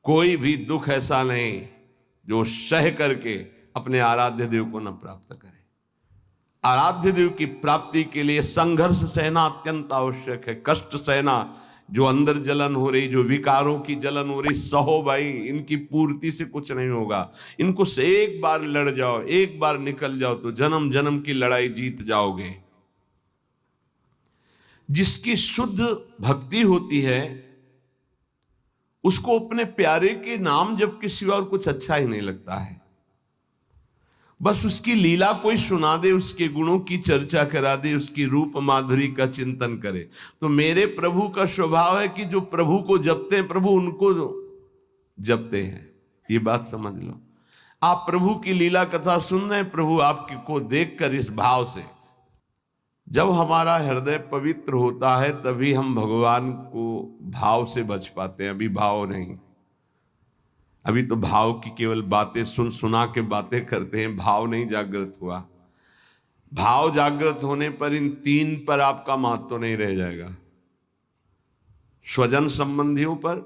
कोई भी दुख ऐसा नहीं जो सह करके अपने आराध्य देव को न प्राप्त करे। आराध्य देव की प्राप्ति के लिए संघर्ष सहना अत्यंत आवश्यक है। कष्ट सहना, जो अंदर जलन हो रही, जो विकारों की जलन हो रही, सहो भाई, इनकी पूर्ति से कुछ नहीं होगा। इनको से एक बार लड़ जाओ, एक बार निकल जाओ तो जन्म जन्म की लड़ाई जीत जाओगे। जिसकी शुद्ध भक्ति होती है उसको अपने प्यारे के नाम जप के सिवा और कुछ अच्छा ही नहीं लगता है। बस उसकी लीला कोई सुना दे, उसके गुणों की चर्चा करा दे, उसकी रूप माधुरी का चिंतन करे। तो मेरे प्रभु का स्वभाव है कि जो प्रभु को जपते हैं प्रभु उनको जपते हैं। ये बात समझ लो। आप प्रभु की लीला कथा सुन रहे हैं, प्रभु आपको देखकर इस भाव से, जब हमारा हृदय पवित्र होता है तभी हम भगवान को भाव से बच पाते हैं। अभी भाव नहीं, अभी तो भाव की केवल बातें सुना के बातें करते हैं, भाव नहीं जागृत हुआ। भाव जागृत होने पर इन तीन पर आपका महत्व नहीं रह जाएगा। स्वजन संबंधियों पर,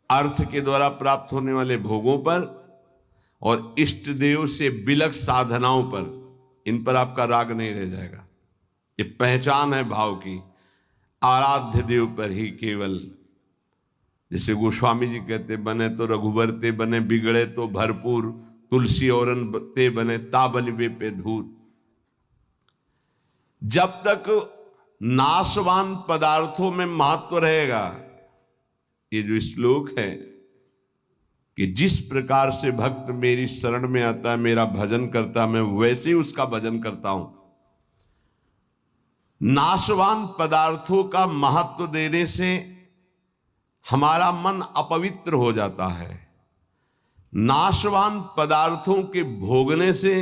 अर्थ के द्वारा प्राप्त होने वाले भोगों पर और इष्ट देव से बिलक साधनाओं पर, इन पर आपका राग नहीं रह जाएगा। ये पहचान है भाव की। आराध्य देव पर ही केवल, जैसे गोस्वामी जी कहते, बने तो रघुबर ते बने, बिगड़े तो भरपूर, तुलसी औरन ते बने, ताबलिबे पे धूर। जब तक नाशवान पदार्थों में महत्व रहेगा, ये जो श्लोक है कि जिस प्रकार से भक्त मेरी शरण में आता है, मेरा भजन करता है, मैं वैसे ही उसका भजन करता हूं। नाशवान पदार्थों का महत्व देने से हमारा मन अपवित्र हो जाता है। नाशवान पदार्थों के भोगने से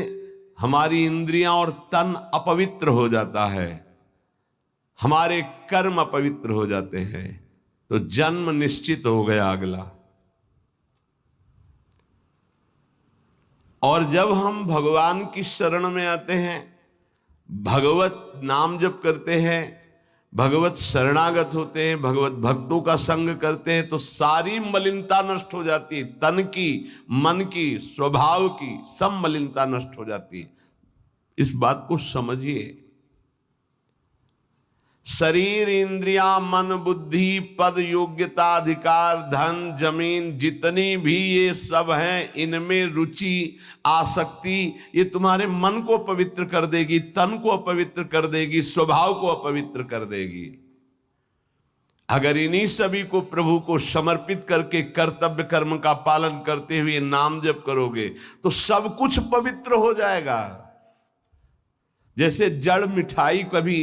हमारी इंद्रियां और तन अपवित्र हो जाता है, हमारे कर्म अपवित्र हो जाते हैं, तो जन्म निश्चित हो गया अगला। और जब हम भगवान की शरण में आते हैं, भगवत नाम जप करते हैं, भगवत शरणागत होते हैं, भगवत भक्तों का संग करते हैं, तो सारी मलिनता नष्ट हो जाती है। तन की, मन की, स्वभाव की सब मलिनता नष्ट हो जाती है। इस बात को समझिए। शरीर, इंद्रियां, मन, बुद्धि, पद, योग्यता, अधिकार, धन, जमीन, जितनी भी ये सब हैं, इनमें रुचि, आसक्ति, ये तुम्हारे मन को पवित्र कर देगी, तन को अपवित्र कर देगी, स्वभाव को अपवित्र कर देगी। अगर इन्हीं सभी को प्रभु को समर्पित करके कर्तव्य कर्म का पालन करते हुए नाम जप करोगे तो सब कुछ पवित्र हो जाएगा। जैसे जड़ मिठाई कभी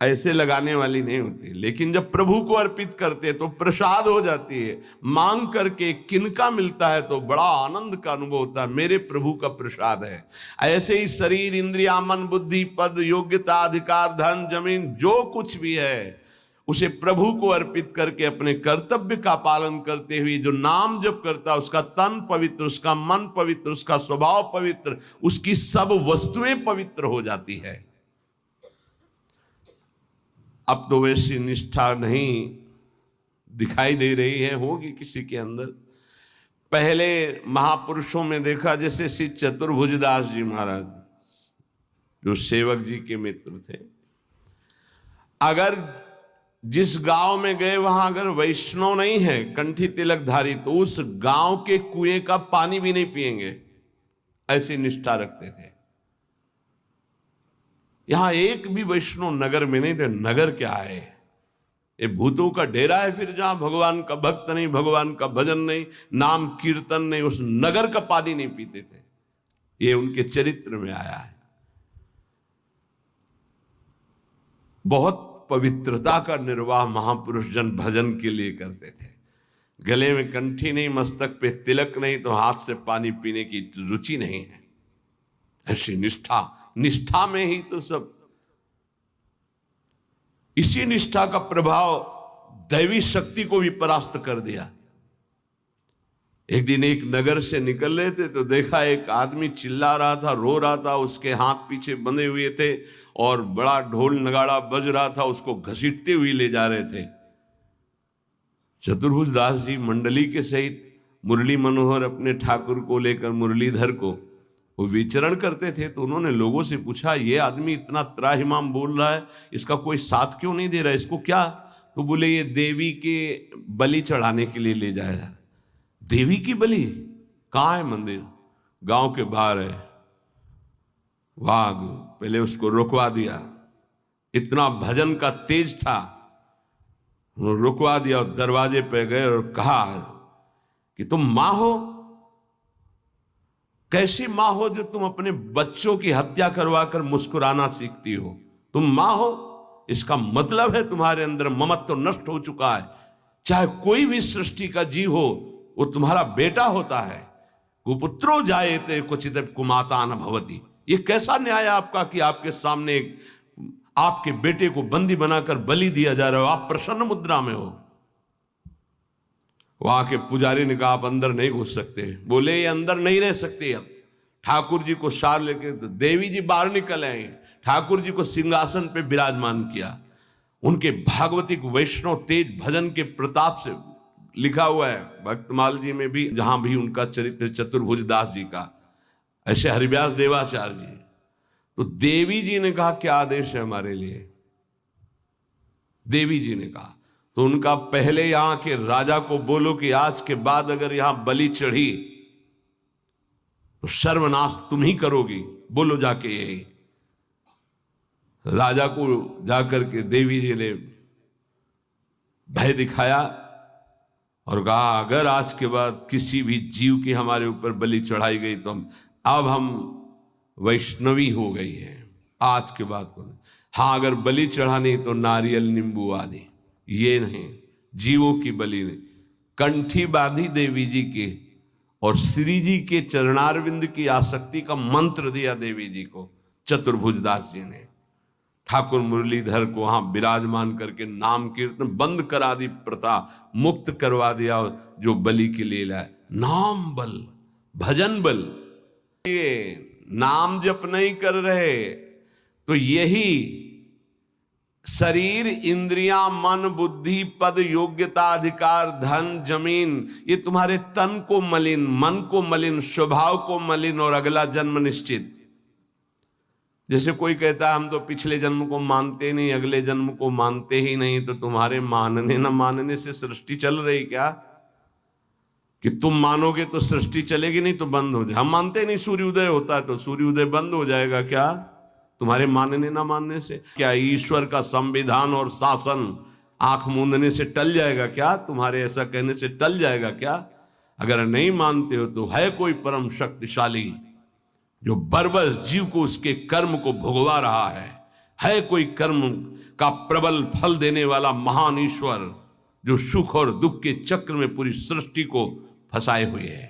ऐसे लगाने वाली नहीं होती, लेकिन जब प्रभु को अर्पित करते तो प्रसाद हो जाती है। मांग करके किनका मिलता है तो बड़ा आनंद का अनुभव होता है, मेरे प्रभु का प्रसाद है। ऐसे ही शरीर, इंद्रिया, मन, बुद्धि, पद, योग्यता, अधिकार, धन, जमीन, जो कुछ भी है उसे प्रभु को अर्पित करके अपने कर्तव्य का पालन करते हुए जो नाम जप करता है, उसका तन पवित्र, उसका मन पवित्र, उसका स्वभाव पवित्र, उसकी सब वस्तुएं पवित्र हो जाती है। अब तो वैसी निष्ठा नहीं दिखाई दे रही है, होगी किसी के अंदर। पहले महापुरुषों में देखा, जैसे श्री चतुर्भुजदास जी महाराज जो सेवक जी के मित्र थे, अगर जिस गांव में गए वहां अगर वैष्णव नहीं है, कंठी तिलकधारी, तो उस गांव के कुएं का पानी भी नहीं पिएंगे, ऐसी निष्ठा रखते थे। यहां एक भी वैष्णव नगर में नहीं थे। नगर क्या है, ये भूतों का डेरा है। फिर जहां भगवान का भक्त नहीं, भगवान का भजन नहीं, नाम कीर्तन नहीं, उस नगर का पानी नहीं पीते थे। ये उनके चरित्र में आया है। बहुत पवित्रता का निर्वाह महापुरुष जन भजन के लिए करते थे। गले में कंठी नहीं, मस्तक पे तिलक नहीं, तो हाथ से पानी पीने की रुचि नहीं है। ऐसी निष्ठा, निष्ठा में ही तो सब। इसी निष्ठा का प्रभाव दैवी शक्ति को भी परास्त कर दिया। एक दिन एक नगर से निकल रहे थे तो देखा एक आदमी चिल्ला रहा था, रो रहा था, उसके हाथ पीछे बंधे हुए थे और बड़ा ढोल नगाड़ा बज रहा था, उसको घसीटते हुए ले जा रहे थे। चतुर्भुज दास जी मंडली के सहित मुरली मनोहर अपने ठाकुर को लेकर मुरलीधर को वो विचरण करते थे, तो उन्होंने लोगों से पूछा, ये आदमी इतना त्राहिमाम बोल रहा है, इसका कोई साथ क्यों नहीं दे रहा है, इसको क्या? तो बोले ये देवी के बलि चढ़ाने के लिए ले जाया। देवी की बलि? कहाँ है मंदिर? गांव के बाहर है। वाघ पहले उसको रुकवा दिया, इतना भजन का तेज था, रुकवा दिया और दरवाजे पे गए और कहा कि तुम मां हो? कैसी मां हो जो तुम अपने बच्चों की हत्या करवाकर मुस्कुराना सीखती हो? तुम मां हो, इसका मतलब है तुम्हारे अंदर ममत्व नष्ट हो चुका है। चाहे कोई भी सृष्टि का जीव हो, वो तुम्हारा बेटा होता है। कुपुत्रो जायते क्वचित कुमाता न भवति। ये कैसा न्याय आपका कि आपके सामने आपके बेटे को बंदी बनाकर बलि दिया जा रहा हो, आप प्रसन्न मुद्रा में हो। वहां के पुजारी ने कहा, आप अंदर नहीं घुस सकते। बोले ये अंदर नहीं रह सकते। अब ठाकुर जी को साथ लेके तो देवी जी बाहर निकल आए, ठाकुर जी को सिंहासन पे विराजमान किया। उनके भागवतिक वैष्णव तेज भजन के प्रताप से लिखा हुआ है भक्तमाल जी में भी, जहां भी उनका चरित्र चतुर्भुज दास जी का, ऐसे हरिव्यास देवाचार्य जी। तो देवी जी ने कहा, क्या आदेश है हमारे लिए? देवी जी ने कहा, तो उनका पहले यहां के राजा को बोलो कि आज के बाद अगर यहां बलि चढ़ी तो सर्वनाश तुम ही करोगी। बोलो जाके यही। राजा को जाकर के देवी जी ने भय दिखाया और कहा, अगर आज के बाद किसी भी जीव की हमारे ऊपर बलि चढ़ाई गई तो हम वैष्णवी हो गई है, आज के बाद को। हाँ, अगर बलि चढ़ानी तो नारियल नींबू आदि, ये नहीं, जीवों की बलि नहीं। कंठी बांधी देवी जी के और श्री जी के चरणारविंद की आसक्ति का मंत्र दिया देवी जी को चतुर्भुज दास जी ने। ठाकुर मुरलीधर को वहां विराजमान करके नाम कीर्तन बंद करा दी, प्रथा मुक्त करवा दिया। जो बलि के लिए लाए, नाम बल, भजन बल। ये नाम जप नहीं कर रहे तो यही शरीर, इंद्रियां, मन, बुद्धि, पद, योग्यता, अधिकार, धन, जमीन, ये तुम्हारे तन को मलिन, मन को मलिन, स्वभाव को मलिन और अगला जन्म निश्चित। जैसे कोई कहता है हम तो पिछले जन्म को मानते नहीं, अगले जन्म को मानते ही नहीं, तो तुम्हारे मानने न मानने से सृष्टि चल रही क्या? कि तुम मानोगे तो सृष्टि चलेगी, नहीं तो बंद हो जाए। हम मानते नहीं सूर्योदय होता है, तो सूर्योदय बंद हो जाएगा क्या तुम्हारे मानने ना मानने से? क्या ईश्वर का संविधान और शासन आंख मूंदने से टल जाएगा क्या? तुम्हारे ऐसा कहने से टल जाएगा क्या? अगर नहीं मानते हो तो है कोई परम शक्तिशाली जो बरबस जीव को उसके कर्म को भुगवा रहा है कोई कर्म का प्रबल फल देने वाला महान ईश्वर जो सुख और दुख के चक्र में पूरी सृष्टि को फंसाए हुए है।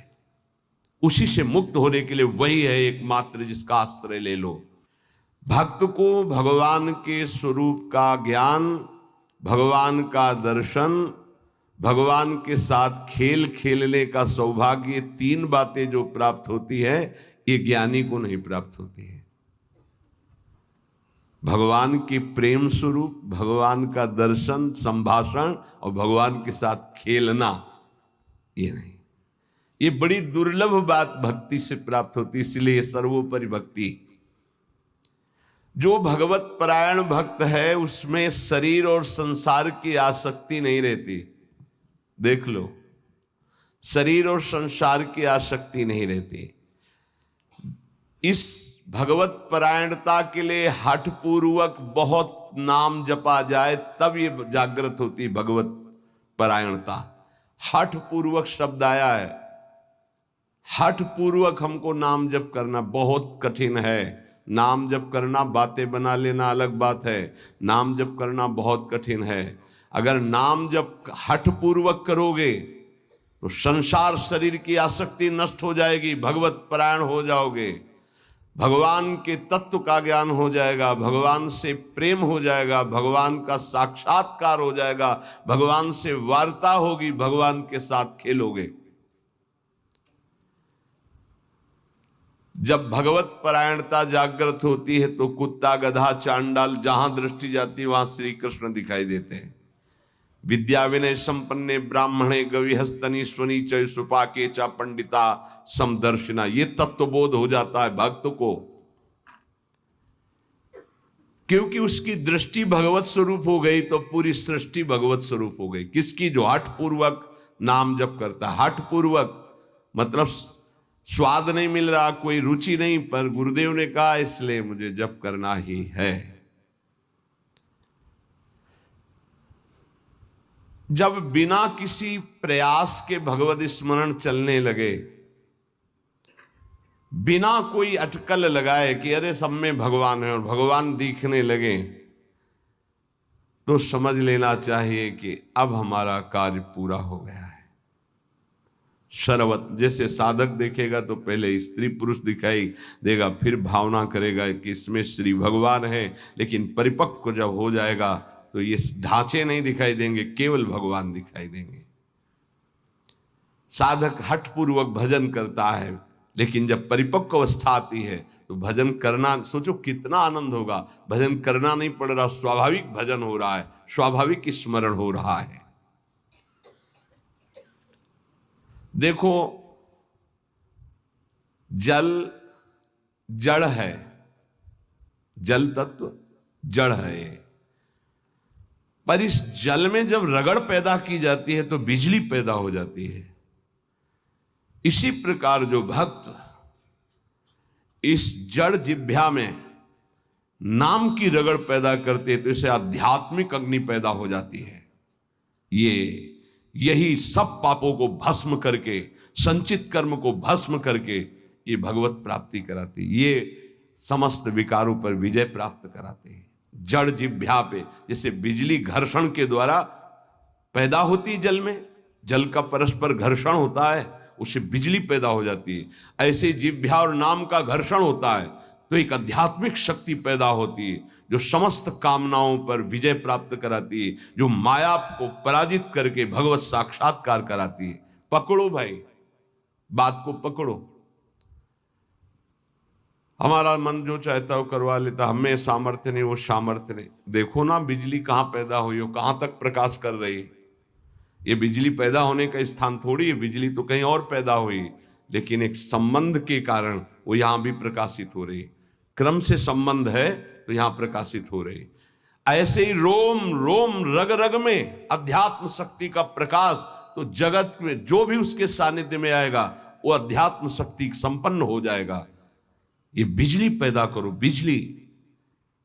उसी से मुक्त होने के लिए वही है एकमात्र जिसका आश्रय ले लो। भक्त को भगवान के स्वरूप का ज्ञान, भगवान का दर्शन, भगवान के साथ खेल खेलने का सौभाग्य, ये तीन बातें जो प्राप्त होती है ये ज्ञानी को नहीं प्राप्त होती है। भगवान के प्रेम स्वरूप, भगवान का दर्शन, संभाषण और भगवान के साथ खेलना, ये नहीं। ये बड़ी दुर्लभ बात भक्ति से प्राप्त होती, इसलिए सर्वोपरि भक्ति। जो भगवत परायण भक्त है उसमें शरीर और संसार की आसक्ति नहीं रहती। देख लो, शरीर और संसार की आसक्ति नहीं रहती। इस भगवत परायणता के लिए हठ पूर्वक बहुत नाम जपा जाए तब ये जागृत होती भगवत परायणता। हठ पूर्वक शब्द आया है, हठ पूर्वक हमको नाम जप करना बहुत कठिन है। नाम जप करना, बातें बना लेना अलग बात है, नाम जप करना बहुत कठिन है। अगर नाम जप हठ पूर्वक करोगे तो संसार शरीर की आसक्ति नष्ट हो जाएगी, भगवत परायण हो जाओगे, भगवान के तत्व का ज्ञान हो जाएगा, भगवान से प्रेम हो जाएगा, भगवान का साक्षात्कार हो जाएगा, भगवान से वार्ता होगी, भगवान के साथ खेलोगे। जब भगवत परायणता जागृत होती है तो कुत्ता, गधा, चांडाल जहां दृष्टि जाती है वहां श्री कृष्ण दिखाई देते हैं। विद्या विनय संपन्ने ब्राह्मणे गविहस्तनी स्वनी च सुपाके चा पंडिता समदर्शिना। ये तत्वबोध हो जाता है भक्त को, क्योंकि उसकी दृष्टि भगवत स्वरूप हो गई तो पूरी सृष्टि भगवत स्वरूप हो गई। किसकी? जो हठ पूर्वक नाम जप करता है। हठ पूर्वक मतलब स्वाद नहीं मिल रहा, कोई रुचि नहीं, पर गुरुदेव ने कहा इसलिए मुझे जप करना ही है। जब बिना किसी प्रयास के भगवत स्मरण चलने लगे, बिना कोई अटकल लगाए कि अरे सब में भगवान है और भगवान दिखने लगे, तो समझ लेना चाहिए कि अब हमारा कार्य पूरा हो गया है। सर्वत जैसे साधक देखेगा तो पहले स्त्री पुरुष दिखाई देगा, फिर भावना करेगा कि इसमें श्री भगवान है, लेकिन परिपक्व जब हो जाएगा तो ये ढांचे नहीं दिखाई देंगे, केवल भगवान दिखाई देंगे। साधक हठपूर्वक भजन करता है, लेकिन जब परिपक्व अवस्था आती है तो भजन करना, सोचो कितना आनंद होगा। भजन करना नहीं पड़ रहा, स्वाभाविक भजन हो रहा है, स्वाभाविक स्मरण हो रहा है। देखो, जल जड़ है, जल तत्व जड़ है, पर इस जल में जब रगड़ पैदा की जाती है तो बिजली पैदा हो जाती है। इसी प्रकार जो भक्त इस जड़ जिह्वा में नाम की रगड़ पैदा करते हैं तो इसे आध्यात्मिक अग्नि पैदा हो जाती है। यही सब पापों को भस्म करके, संचित कर्म को भस्म करके ये भगवत प्राप्ति कराती, ये समस्त विकारों पर विजय प्राप्त कराते हैं। जड़ जिह्वा पे जैसे बिजली घर्षण के द्वारा पैदा होती है, जल में जल का परस्पर घर्षण होता है, उससे बिजली पैदा हो जाती है। ऐसे जिह्वा और नाम का घर्षण होता है तो एक आध्यात्मिक शक्ति पैदा होती है जो समस्त कामनाओं पर विजय प्राप्त कराती है, जो माया को पराजित करके भगवत साक्षात्कार कराती है। पकड़ो भाई, बात को पकड़ो। हमारा मन जो चाहता है वो करवा लेता, हमें सामर्थ्य नहीं, वो सामर्थ्य नहीं। देखो ना बिजली कहां पैदा हुई हो, कहां तक प्रकाश कर रही है। ये बिजली पैदा होने का स्थान थोड़ी है, बिजली तो कहीं और पैदा हुई, लेकिन एक संबंध के कारण वो यहां भी प्रकाशित हो रही है। क्रम से संबंध है तो यहां प्रकाशित हो रही। ऐसे ही रोम रोम रग रग में अध्यात्म शक्ति का प्रकाश, तो जगत में जो भी उसके सानिध्य में आएगा वो अध्यात्म शक्ति संपन्न हो जाएगा। ये बिजली पैदा करो, बिजली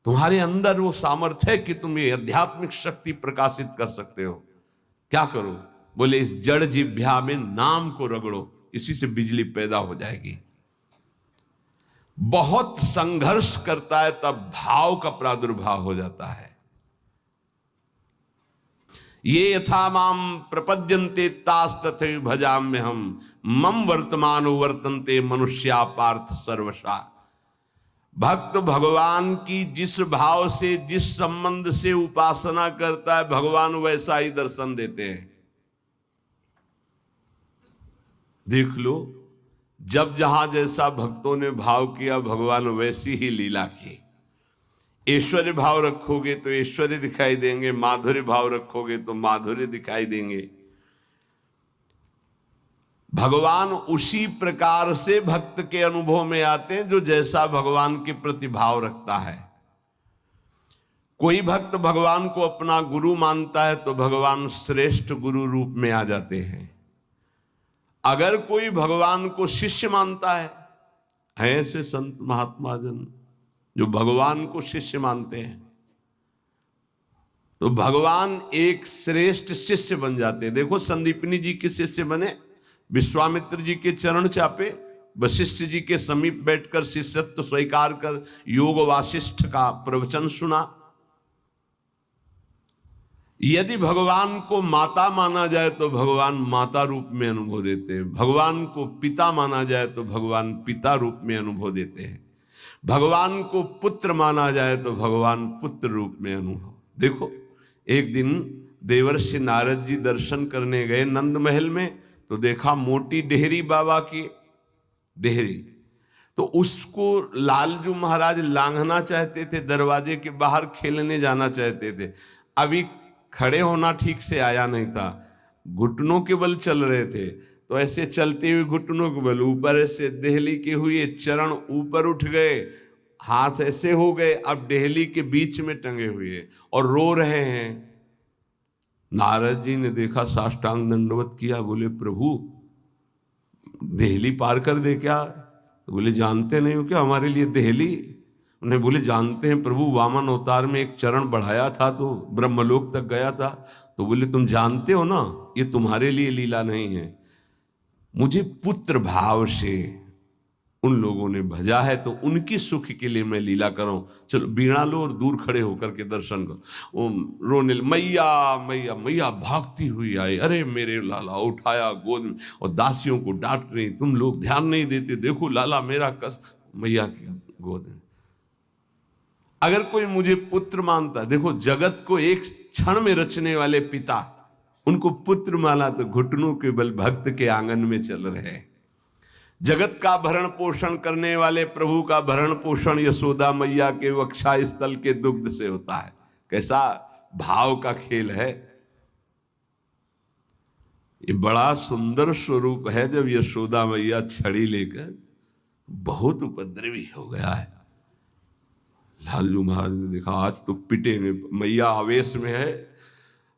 तुम्हारे अंदर वो सामर्थ्य है कि तुम ये आध्यात्मिक शक्ति प्रकाशित कर सकते हो। क्या करो? बोले इस जड़ जिह्वा में नाम को रगड़ो, इसी से बिजली पैदा हो जाएगी। बहुत संघर्ष करता है तब भाव का प्रादुर्भाव हो जाता है। ये यथा माम प्रपद्यन्ते तास तथैव भजाम्य हम मम वर्तमानो वर्तन्ते मनुष्या पार्थ सर्वशा। भक्त भगवान की जिस भाव से, जिस संबंध से उपासना करता है, भगवान वैसा ही दर्शन देते हैं। देख लो, जब जहां जैसा भक्तों ने भाव किया, भगवान वैसी ही लीला की। ऐश्वर्य भाव रखोगे तो ऐश्वर्य दिखाई देंगे, माधुर्य भाव रखोगे तो माधुर्य दिखाई देंगे। भगवान उसी प्रकार से भक्त के अनुभव में आते हैं जो जैसा भगवान के प्रति भाव रखता है। कोई भक्त भगवान को अपना गुरु मानता है तो भगवान श्रेष्ठ गुरु रूप में आ जाते हैं। अगर कोई भगवान को शिष्य मानता है, ऐसे संत महात्मा जन जो भगवान को शिष्य मानते हैं, तो भगवान एक श्रेष्ठ शिष्य बन जाते हैं। देखो, संदीपनी जी के शिष्य बने, विश्वामित्र जी के चरण चापे, वशिष्ठ जी के समीप बैठकर शिष्यत्व स्वीकार कर योग वासिष्ठ का प्रवचन सुना। यदि भगवान को माता माना जाए तो भगवान माता रूप में अनुभव देते हैं। भगवान को पिता माना जाए तो भगवान पिता रूप में अनुभव देते हैं। भगवान को पुत्र माना जाए तो भगवान पुत्र रूप में अनुभव। देखो, एक दिन देवर्षि नारद जी दर्शन करने गए नंद महल में, तो देखा मोटी डेहरी बाबा की डेहरी, तो उसको लालजू महाराज लांघना चाहते थे, दरवाजे के बाहर खेलने जाना चाहते थे। अभी खड़े होना ठीक से आया नहीं था, घुटनों के बल चल रहे थे, तो ऐसे चलते हुए घुटनों के बल ऊपर ऐसे देहली के हुए, चरण ऊपर उठ गए, हाथ ऐसे हो गए, अब देहली के बीच में टंगे हुए और रो रहे हैं। नारद जी ने देखा, साष्टांग दंडवत किया, बोले प्रभु देहली पार कर दे क्या? तो बोले जानते नहीं हो क्या हमारे लिए देहली? उन्हें बोले जानते हैं प्रभु, वामन अवतार में एक चरण बढ़ाया था तो ब्रह्मलोक तक गया था। तो बोले तुम जानते हो ना, ये तुम्हारे लिए लीला नहीं है, मुझे पुत्र भाव से उन लोगों ने भजा है, तो उनकी सुख के लिए मैं लीला करूं। चलो बीणा लो और दूर खड़े होकर के दर्शन करो। वो रोने, मैया मैया मैया भागती हुई आई, अरे मेरे लाला, उठाया गोद में और दासियों को डांट रही, तुम लोग ध्यान नहीं देते, देखो लाला मेरा कष्ट। मैया की गोद में, अगर कोई मुझे पुत्र मानता, देखो जगत को एक क्षण में रचने वाले पिता उनको पुत्र माना, तो घुटनों के बल भक्त के आंगन में चल रहे हैं। जगत का भरण पोषण करने वाले प्रभु का भरण पोषण यशोदा मैया के वक्षा स्थल के दुग्ध से होता है। कैसा भाव का खेल है। ये बड़ा सुंदर स्वरूप है। जब यशोदा मैया छड़ी लेकर, बहुत उपद्रवी हो गया है, लालजू महाराज ने देखा आज तो पिटेंगे। मैया आवेश में है,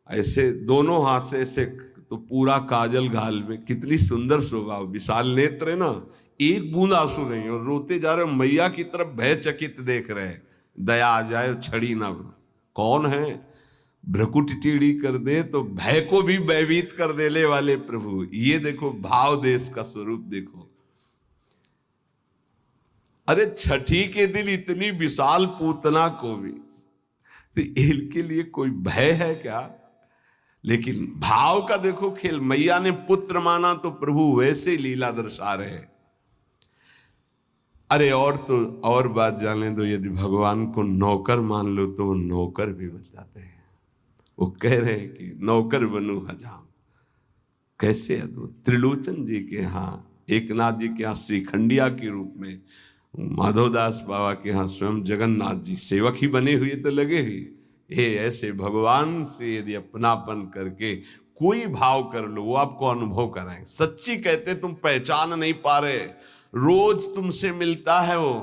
ऐसे दोनों हाथ से ऐसे, तो पूरा काजल गाल में, कितनी सुंदर शोभा, विशाल नेत्र है ना, एक बूंद आंसू नहीं, और रोते जा रहे। मैया की तरफ भयचकित देख रहे हैं, दया आ जाए, छड़ी ना। कौन है? भ्रकुट टीढ़ी कर दे तो भय को भी भयभीत कर देने वाले प्रभु। ये देखो भाव देश का स्वरूप देखो। अरे छठी के दिन इतनी विशाल पूतना को भी, तो इनके लिए कोई भय है क्या? लेकिन भाव का देखो खेल। मैया ने पुत्र माना तो प्रभु वैसे ही लीला दर्शा रहे। अरे और तो और बात जाने दो, यदि भगवान को नौकर मान लो तो वो नौकर भी बन जाते हैं। वो कह रहे हैं कि नौकर बनू हजाम। कैसे अद्भुत। त्रिलोचन जी के यहाँ, एकनाथ जी के यहाँ श्रीखंडिया के रूप में, माधवदास बाबा के यहाँ स्वयं जगन्नाथ जी सेवक ही बने हुए तो लगे ही। ये ऐसे भगवान से यदि अपनापन करके कोई भाव कर लो, वो आपको अनुभव कराएंगे। सच्ची कहते तुम पहचान नहीं पा रहे, रोज तुमसे मिलता है वो,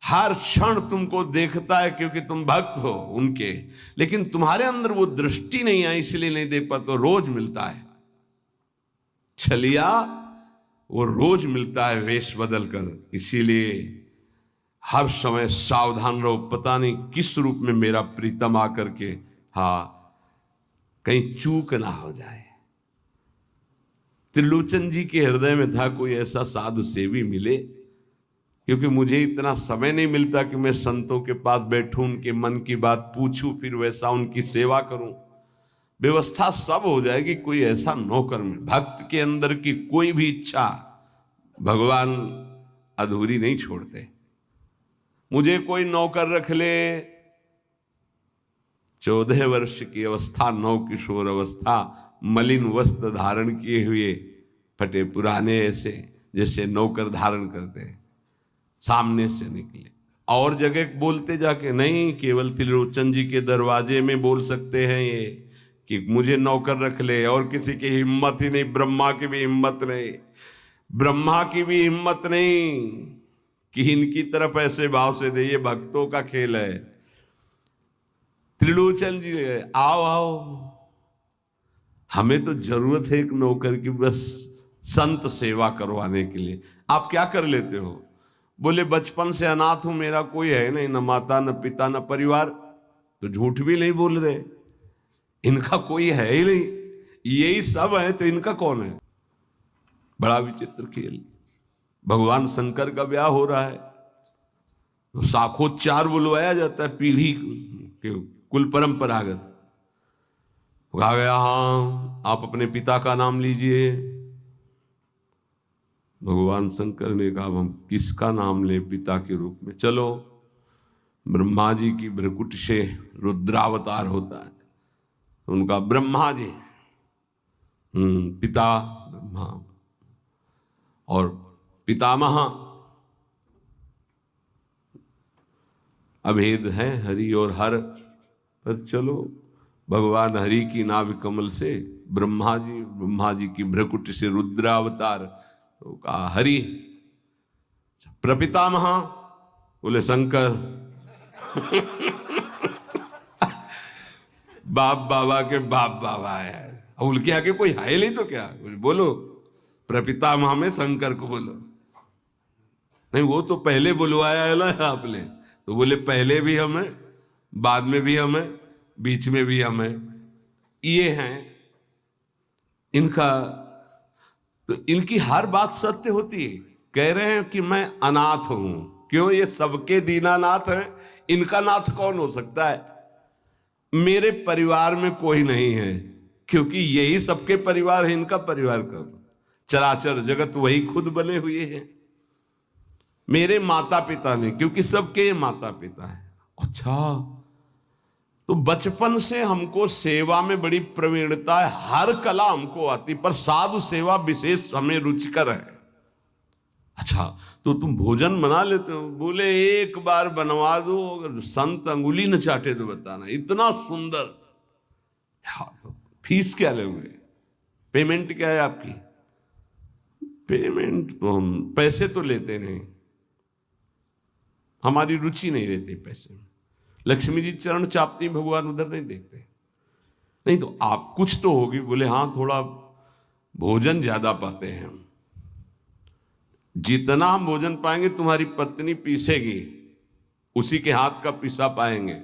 हर क्षण तुमको देखता है क्योंकि तुम भक्त हो उनके, लेकिन तुम्हारे अंदर वो दृष्टि नहीं है इसलिए नहीं देख पाते। रोज मिलता है छलिया, वो रोज मिलता है वेश बदल कर। इसीलिए हर समय सावधान रहो, पता नहीं किस रूप में मेरा प्रीतम आकर के कहीं चूक ना हो जाए। त्रिलोचन जी के हृदय में था कोई ऐसा साधु सेवी मिले, क्योंकि मुझे इतना समय नहीं मिलता कि मैं संतों के पास बैठूं, उनके मन की बात पूछूं, फिर वैसा उनकी सेवा करूं। व्यवस्था सब हो जाएगी, कोई ऐसा नौकर में। भक्त के अंदर की कोई भी इच्छा भगवान अधूरी नहीं छोड़ते। मुझे कोई नौकर रख ले, 14 वर्ष की अवस्था, नौ किशोर अवस्था, मलिन वस्त्र धारण किए हुए, फटे पुराने, ऐसे जैसे नौकर धारण करते हैं, सामने से निकले। और जगह बोलते जाके नहीं, केवल त्रिलोचन जी के दरवाजे में बोल सकते हैं ये कि मुझे नौकर रख ले। और किसी की हिम्मत ही नहीं, ब्रह्मा की भी हिम्मत नहीं, ब्रह्मा की भी हिम्मत नहीं कि इनकी तरफ ऐसे भाव से दे। ये भक्तों का खेल है। त्रिलोचन जी आओ आओ, हमें तो जरूरत है एक नौकर की, बस संत सेवा करवाने के लिए। आप क्या कर लेते हो? बोले बचपन से अनाथ हूं, मेरा कोई है नहीं, न माता न पिता न परिवार। तो झूठ भी नहीं बोल रहे, इनका कोई है ही नहीं, यही सब है, तो इनका कौन है? बड़ा विचित्र खेल। भगवान शंकर का ब्याह हो रहा है तो साखोच्चार बुलवाया जाता है, पीढ़ी के कुल परंपरागत। कहा गया हाँ आप अपने पिता का नाम लीजिए। भगवान शंकर ने कहा हम किसका नाम ले पिता के रूप में? चलो, ब्रह्मा जी की भ्रकुट से रुद्रावतार होता है, उनका ब्रह्मा जी, पिता ब्रह्मा और पितामह अभेद है हरि और हर। पर चलो भगवान हरि की नाभि कमल से ब्रह्मा जी की भ्रकुट से रुद्रावतार, तो कहा हरि। प्रपितामह बोले शंकर। बाप बाबा के बाप बाबा है, अब उनके आगे कोई है नहीं तो क्या, बोलो प्रपितामह में शंकर को बोलो। नहीं, वो तो पहले बुलवाया है ना आपने, तो बोले पहले भी हमें, बाद में भी हमें, बीच में भी हमें। ये हैं इनका, तो इनकी हर बात सत्य होती है। कह रहे हैं कि मैं अनाथ हूं, क्यों? ये सबके दीनानाथ हैं, इनका नाथ कौन हो सकता है? मेरे परिवार में कोई नहीं है, क्योंकि यही सबके परिवार है। इनका परिवार कब? चराचर जगत वही खुद बने हुए हैं। मेरे माता पिता ने, क्योंकि सबके माता पिता हैं। अच्छा, तो बचपन से हमको सेवा में बड़ी प्रवीणता है, हर कला हमको आती, पर साधु सेवा विशेष हमें रुचिकर है। अच्छा, तो तुम भोजन बना लेते हो? बोले एक बार बनवा दो, अगर संत अंगुली न चाटे तो बताना, इतना सुंदर। हाँ, तो फीस क्या लोगे? पेमेंट क्या है आपकी? पेमेंट तो हम पैसे तो लेते नहीं, हमारी रुचि नहीं रहती पैसे में। लक्ष्मी जी चरण चापती, भगवान उधर नहीं देखते। नहीं तो आप कुछ तो होगी। बोले हाँ, थोड़ा भोजन ज्यादा पाते हैं हम। जितना हम भोजन पाएंगे तुम्हारी पत्नी पीसेगी, उसी के हाथ का पिसा पाएंगे,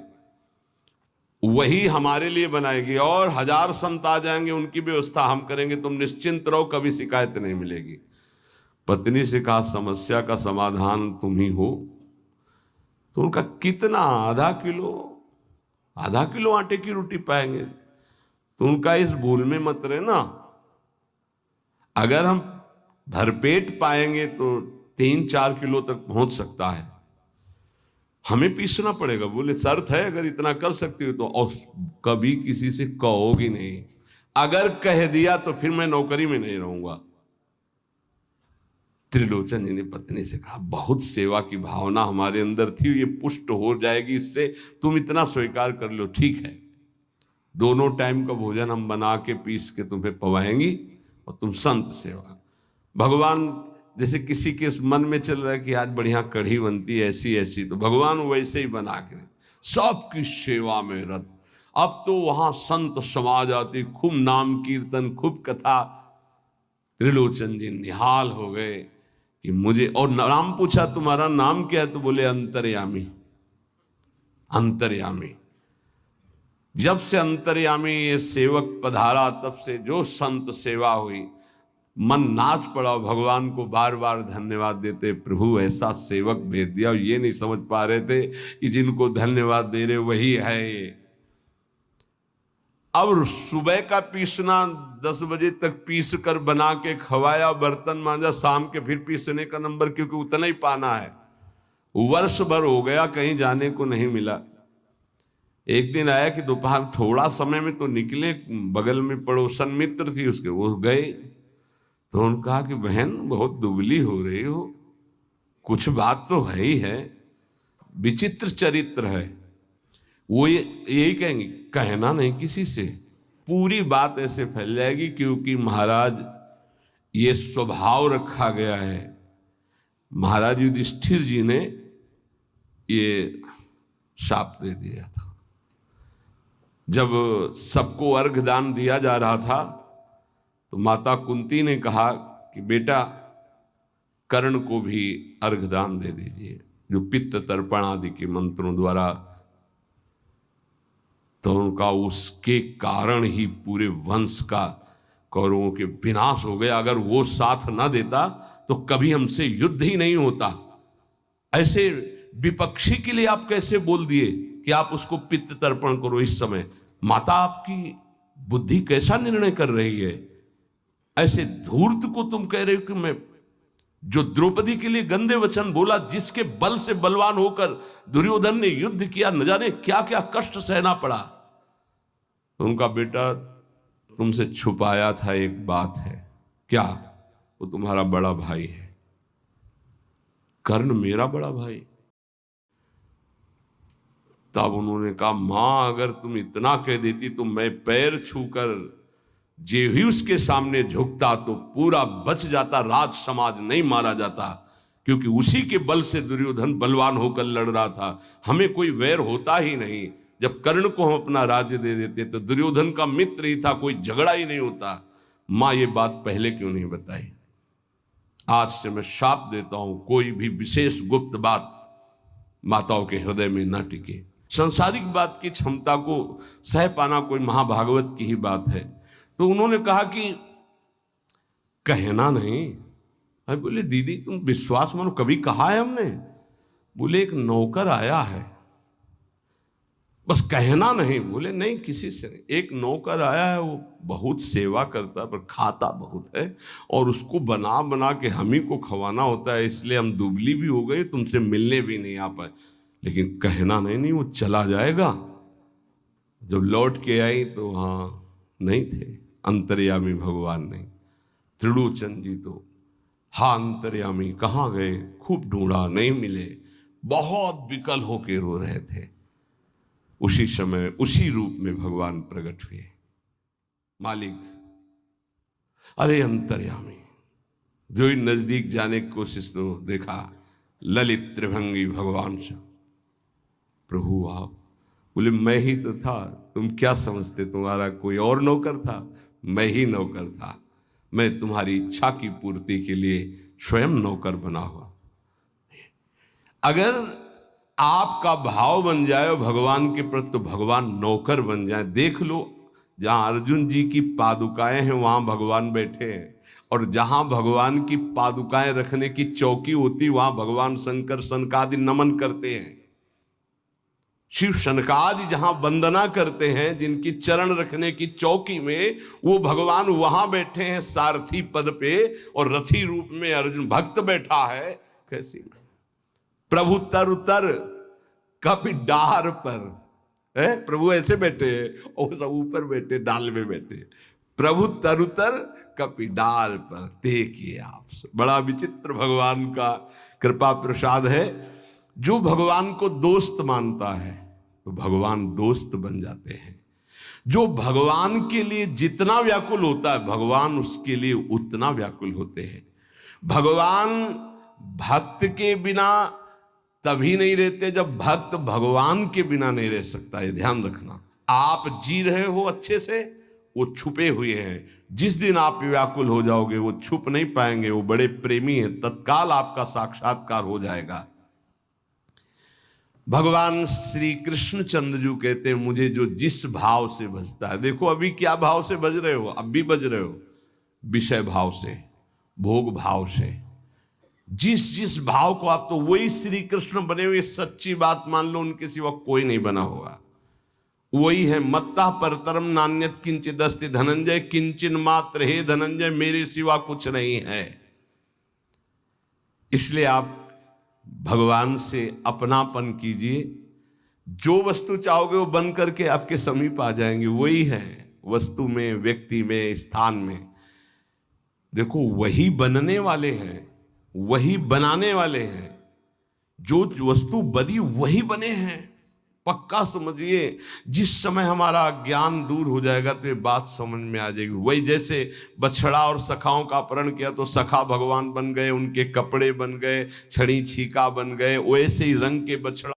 वही हमारे लिए बनाएगी। और 1000 संत आ जाएंगे, उनकी व्यवस्था हम करेंगे, तुम निश्चिंत रहो, कभी शिकायत नहीं मिलेगी। पत्नी से कहा समस्या का समाधान तुम ही हो। तो उनका कितना, आधा किलो आटे की रोटी पाएंगे। तो उनका इस भूल में मत रहना, अगर हम भरपेट पाएंगे तो 3-4 किलो तक पहुंच सकता है, हमें पीसना पड़ेगा। बोले शर्त है, अगर इतना कर सकती हो तो। और कभी किसी से कहोगी नहीं, अगर कह दिया तो फिर मैं नौकरी में नहीं रहूंगा। त्रिलोचन जी ने पत्नी से कहा बहुत सेवा की भावना हमारे अंदर थी, ये पुष्ट हो जाएगी इससे, तुम इतना स्वीकार कर लो। ठीक है, दोनों टाइम का भोजन हम बना के पीस के तुम्हें पवाएंगी, और तुम संत सेवा। भगवान जैसे किसी के मन में चल रहा है कि आज बढ़िया कढ़ी बनती है ऐसी ऐसी, तो भगवान वैसे ही बना के सबकी सेवा में रत। अब तो वहां संत समाज आती, खूब नाम कीर्तन, खूब कथा। त्रिलोचन जी निहाल हो गए कि मुझे, और नाम पूछा तुम्हारा नाम क्या है? तो बोले अंतर्यामी। अंतर्यामी, जब से अंतर्यामी ये सेवक पधारा, तब से जो संत सेवा हुई, मन नाच पड़ा। भगवान को बार बार धन्यवाद देते, प्रभु ऐसा सेवक भेज दिया। ये नहीं समझ पा रहे थे कि जिनको धन्यवाद दे रहे वही है। अब सुबह का पीसना 10 बजे तक पीस कर बना के खवाया, बर्तन मांजा, शाम के फिर पीसने का नंबर, क्योंकि उतना ही पाना है। वर्ष भर हो गया, कहीं जाने को नहीं मिला। एक दिन आया कि दोपहर थोड़ा समय में तो निकले, बगल में पड़ोसन मित्र थी उसके, वो गए। तो उन्होंने कहा कि बहन बहुत दुबली हो रही हो, कुछ बात तो है ही है, विचित्र चरित्र है। वो यही कहेंगे, कहना नहीं किसी से, पूरी बात ऐसे फैल जाएगी, क्योंकि महाराज ये स्वभाव रखा गया है। महाराज युधिष्ठिर जी ने ये शाप दे दिया था। जब सबको अर्घ दान दिया जा रहा था, तो माता कुंती ने कहा कि बेटा कर्ण को भी अर्घदान दे दीजिए, जो पित्त तर्पण आदि के मंत्रों द्वारा। तो उनका उसके कारण ही पूरे वंश का, कौरवों के विनाश हो गया। अगर वो साथ ना देता तो कभी हमसे युद्ध ही नहीं होता। ऐसे विपक्षी के लिए आप कैसे बोल दिए कि आप उसको पित्त तर्पण करो इस समय? माता आपकी बुद्धि कैसा निर्णय कर रही है? ऐसे धूर्त को तुम कह रहे हो कि मैं, जो द्रौपदी के लिए गंदे वचन बोला, जिसके बल से बलवान होकर दुर्योधन ने युद्ध किया, न जाने क्या क्या कष्ट सहना पड़ा। तो उनका बेटा तुमसे छुपाया था एक बात है। क्या? वो तुम्हारा बड़ा भाई है। कर्ण मेरा बड़ा भाई? तब उन्होंने कहा, मां अगर तुम इतना कह देती तो मैं पैर छूकर जे ही उसके सामने झुकता तो पूरा बच जाता, राज समाज नहीं मारा जाता, क्योंकि उसी के बल से दुर्योधन बलवान होकर लड़ रहा था। हमें कोई वैर होता ही नहीं। जब कर्ण को हम अपना राज्य दे देते तो दुर्योधन का मित्र ही था, कोई झगड़ा ही नहीं होता। मां ये बात पहले क्यों नहीं बताई? आज से मैं शाप देता हूं, कोई भी विशेष गुप्त बात माताओं के हृदय में ना टिके। संसारिक बात की क्षमता को सह पाना कोई महाभागवत की ही बात है। तो उन्होंने कहा कि कहना नहीं। अरे बोले, दीदी तुम विश्वास मानो, कभी कहा है हमने? बोले, एक नौकर आया है, बस कहना नहीं। बोले, नहीं किसी से नहीं। एक नौकर आया है, वो बहुत सेवा करता है पर खाता बहुत है, और उसको बना बना के हम ही को खवाना होता है, इसलिए हम दुबली भी हो गए, तुमसे मिलने भी नहीं आ पाए। लेकिन कहना नहीं, वो चला जाएगा। जब लौट के आई तो हाँ नहीं थे, अंतर्यामी भगवान नहीं। त्रिलोचन जी तो हाँ अंतर्यामी कहाँ गए, खूब ढूंढा नहीं मिले, बहुत विकल होके रो रहे थे। उसी समय उसी रूप में भगवान प्रकट हुए। मालिक, अरे अंतर्यामी, जो ही नजदीक जाने की कोशिश तो देखा ललित त्रिभंगी भगवान से। प्रभु आप? बोले, मैं ही तो था, तुम क्या समझते तुम्हारा कोई और नौकर था? मैं ही नौकर था। मैं तुम्हारी इच्छा की पूर्ति के लिए स्वयं नौकर बना हुआ। अगर आपका भाव बन जाए भगवान के प्रति तो भगवान नौकर बन जाए। देख लो, जहां अर्जुन जी की पादुकाएं हैं वहां भगवान बैठे हैं, और जहां भगवान की पादुकाएं रखने की चौकी होती वहां भगवान शंकर सनकादि नमन करते हैं। शिव शनकादि जहां वंदना करते हैं, जिनकी चरण रखने की चौकी में, वो भगवान वहां बैठे हैं सारथी पद पे, और रथी रूप में अर्जुन भक्त बैठा है। कैसी प्रभु तर उतर कभी डार पर है, प्रभु ऐसे बैठे हैं और सब ऊपर बैठे, डाल में बैठे। प्रभु तर उतर कभी डाल पर देखिए आप। बड़ा विचित्र भगवान का कृपा प्रसाद है। जो भगवान को दोस्त मानता है तो भगवान दोस्त बन जाते हैं। जो भगवान के लिए जितना व्याकुल होता है भगवान उसके लिए उतना व्याकुल होते हैं। भगवान भक्त के बिना तभी नहीं रहते जब भक्त भगवान के बिना नहीं रह सकता। ये ध्यान रखना। आप जी रहे हो अच्छे से, वो छुपे हुए हैं। जिस दिन आप व्याकुल हो जाओगे वो छुप नहीं पाएंगे। वो बड़े प्रेमी हैं, तत्काल आपका साक्षात्कार हो जाएगा। भगवान श्री कृष्ण चंद्र कहते हैं, मुझे जो जिस भाव से भजता है। देखो अभी क्या भाव से भज रहे हो? अब भी भज रहे हो विषय भाव से, भोग भाव से। जिस भाव को आप, तो वही श्री कृष्ण बने हुए। सच्ची बात मान लो, उनके सिवा कोई नहीं बना होगा। वही है, मत्ता परतरम नान्यत किंचित अस्ति धनंजय, किंचन मात्र हे धनंजय, मेरे सिवा कुछ नहीं है। इसलिए आप भगवान से अपनापन कीजिए। जो वस्तु चाहोगे वो बन करके आपके समीप आ जाएंगे। वही है वस्तु में, व्यक्ति में, स्थान में। देखो वही बनने वाले हैं, वही बनाने वाले हैं। जो वस्तु बनी वही बने हैं। पक्का समझिए। जिस समय हमारा ज्ञान दूर हो जाएगा तो ये बात समझ में आ जाएगी। वही जैसे बछड़ा और सखाओं का अपहरण किया तो सखा भगवान बन गए, उनके कपड़े बन गए, छड़ी छीका बन गए। वैसे ही रंग के बछड़ा